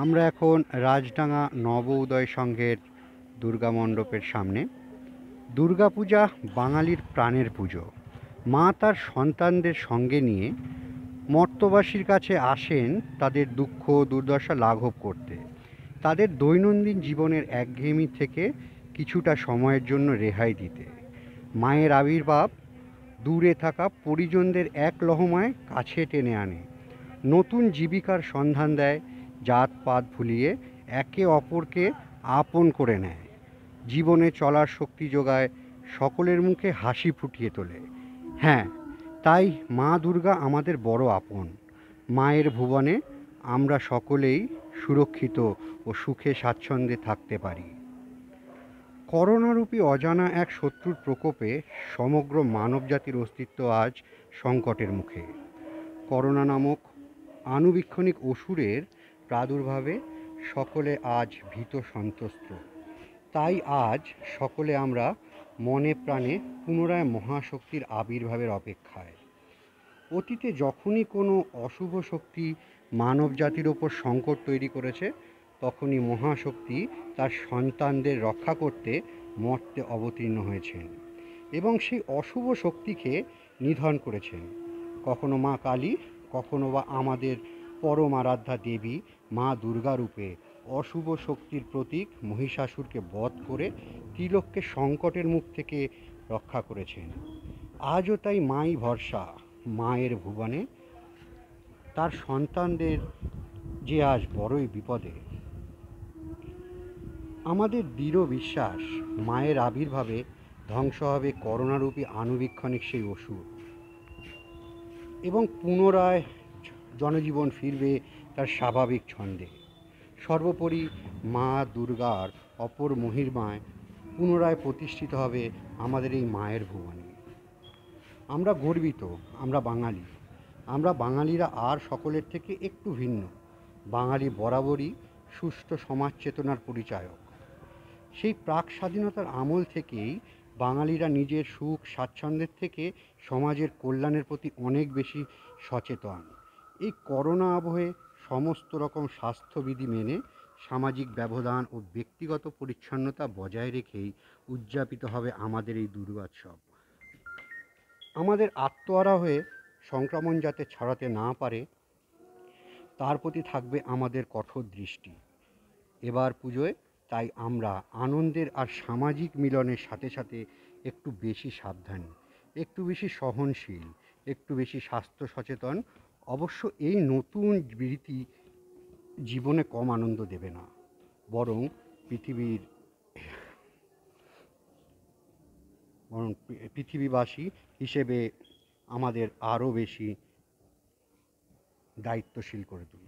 আমরা এখন রাজডাঙ্গা নব উদয় সংঘের দুর্গা মণ্ডপের সামনে। দুর্গাপূজা বাঙালির প্রাণের পুজো। মা তার সন্তানদের সঙ্গে নিয়ে মর্ত্যবাসীর কাছে আসেন তাদের দুঃখ দুর্দশা লাঘব করতে, তাদের দৈনন্দিন জীবনের একঘেয়েমি থেকে কিছুটা সময়ের জন্য রেহাই দিতে। মায়ের আবির্ভাব দূরে থাকা পরিজনদের এক লহমায় কাছে টেনে আনে, নতুন জীবিকার সন্ধান দেয়, জাতপাত ভুলিয়ে একে অপরকে আপন করে নেয়, জীবনে চলার শক্তি যোগায়, সকলের মুখে হাসি ফুটিয়ে তোলে। হ্যাঁ, তাই মা দুর্গা আমাদের বড় আপন। মায়ের ভুবনে আমরা সকলেই সুরক্ষিত ও সুখে স্বাচ্ছন্দ্যে থাকতে পারি। করোনারূপী অজানা এক শত্রুর প্রকোপে সমগ্র মানবজাতির অস্তিত্ব আজ সংকটের মুখে। করোনা নামক আণুবীক্ষণিক অসুরের প্রাদুর্ভাবে সকলে আজ ভীত সন্ত্রস্ত। তাই আজ সকলে আমরা মনে প্রাণে পুনরায় মহাশক্তির আবির্ভাবের অপেক্ষায়। অতীতে যখনই কোনো অশুভ শক্তি মানব জাতির ওপর সংকট তৈরি করেছে, তখনই মহাশক্তি তার সন্তানদের রক্ষা করতে মর্তে অবতীর্ণ হয়েছেন এবং সেই অশুভ শক্তিকে নিধন করেছেন। কখনো মা কালী, কখনো বা আমাদের পরম আরাধ্যা দেবী মা দুর্গা রূপে অশুভ শক্তির প্রতীক মহিষাসুরকে বধ করে ত্রিলোককে সংকটের মুখ থেকে রক্ষা করেছেন। আজও তাই মাই ভরসা। মায়ের ভুবনে তার সন্তানদের যে আজ বড়ই বিপদে। আমাদের দৃঢ় বিশ্বাস, মায়ের আবির্ভাবে ধ্বংস হবে করোনারূপী আণুবীক্ষণিক সেই অসুর এবং পুনরায় জনজীবন ফিরবে তার স্বাভাবিক ছন্দে। সর্বোপরি মা দুর্গার অপর মহিমায় পুনরায় প্রতিষ্ঠিত হবে আমাদের এই মায়ের ভুবনে। আমরা গর্বিত, আমরা বাঙালি। আমরা বাঙালিরা আর সকলের থেকে একটু ভিন্ন। বাঙালি বরাবরই সুষ্ঠু সমাজ চেতনার পরিচায়ক। সেই প্রাক স্বাধীনতার আমল থেকেই বাঙালিরা নিজের সুখ স্বাচ্ছন্দ্যের থেকে সমাজের কল্যাণের প্রতি অনেক বেশি সচেতন। এই করোনা আবহে সমস্ত রকম স্বাস্থ্যবিধি মেনে সামাজিক ব্যবধান ও ব্যক্তিগত পরিচ্ছন্নতা বজায় রেখেই উদযাপিত হবে আমাদের এই দুর্গোৎসব। আমাদের আত্মহারা হয়ে সংক্রমণ যাতে ছড়াতে না পারে, তার প্রতি থাকবে আমাদের কঠোর দৃষ্টি। এবার পুজোয় তাই আমরা আনন্দের আর সামাজিক মিলনের সাথে সাথে একটু বেশি সাবধানী, একটু বেশি সহনশীল, একটু বেশি স্বাস্থ্য সচেতন। অবশ্য এই নতুন রীতি জীবনে কম আনন্দ দেবে না, বরং পৃথিবীবাসী হিসেবে আমাদের আরও বেশি দায়িত্বশীল করে তুলবে।